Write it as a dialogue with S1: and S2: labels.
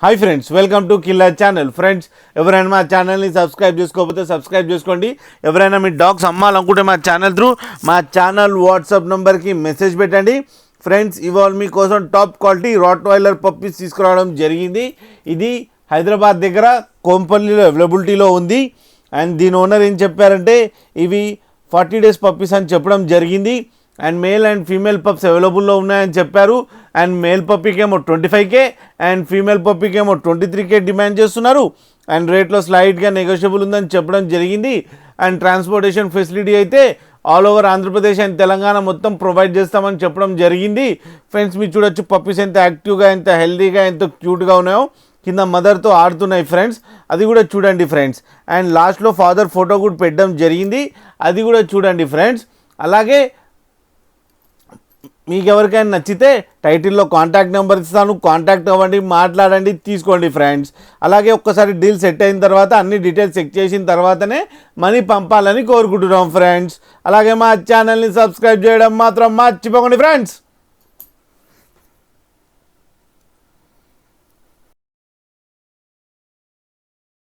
S1: Hi friends, welcome to killer channel. Friends, ఎవరైనా మా ఛానల్ని సబ్స్క్రైబ్ చేసుకోకపోతే సబ్స్క్రైబ్ చేసుకోండి. ఎవరైనా మీ డాగ్స్ అమ్మాలనుకుంటే మా ఛానల్ వాట్సాప్ నెంబర్కి మెసేజ్ పెట్టండి. ఫ్రెండ్స్, ఇవాళ మీకోసం టాప్ క్వాలిటీ రాట్వైలర్ పప్పీస్ తీసుకురావడం జరిగింది. ఇది హైదరాబాద్ దగ్గర కోంపల్లిలో అవైలబిలిటీలో ఉంది. అండ్ దీని ఓనర్ ఏం చెప్పారంటే ఇవి 40 days పప్పీస్ అని చెప్పడం జరిగింది. And male and female pups అవైలబుల్లో ఉన్నాయని చెప్పారు. అండ్ మేల్ పప్పీకి ఏమో 25K అండ్ ఫీమేల్ పప్పీకి ఏమో 23K డిమాండ్ చేస్తున్నారు. అండ్ రేట్లో స్లైట్గా నెగోషియబుల్ ఉందని చెప్పడం జరిగింది. అండ్ ట్రాన్స్పోర్టేషన్ ఫెసిలిటీ అయితే all over Andhra Pradesh and Telangana మొత్తం ప్రొవైడ్ చేస్తామని చెప్పడం జరిగింది. ఫ్రెండ్స్, మీరు చూడొచ్చు పప్పీస్ ఎంత యాక్టివ్గా, ఎంత హెల్తీగా, ఎంత క్యూట్గా ఉన్నాయో. కింద మదర్తో ఆడుతున్నాయి ఫ్రెండ్స్, అది కూడా చూడండి ఫ్రెండ్స్. అండ్ లాస్ట్లో ఫాదర్ ఫోటో కూడా పెట్టడం జరిగింది, అది కూడా చూడండి ఫ్రెండ్స్. అలాగే మీకు ఎవరికైనా నచ్చితే టైటిల్లో కాంటాక్ట్ నెంబర్ ఇస్తాను, కాంటాక్ట్ అవ్వండి, మాట్లాడండి, తీసుకోండి ఫ్రెండ్స్. అలాగే ఒక్కసారి డీల్ సెట్ అయిన తర్వాత అన్ని డీటెయిల్స్ చెక్ చేసిన తర్వాతనే మనీ పంపాలని కోరుకుంటున్నాం ఫ్రెండ్స్. అలాగే మా ఛానల్ని సబ్స్క్రైబ్ చేయడం మాత్రం మర్చిపోకండి ఫ్రెండ్స్.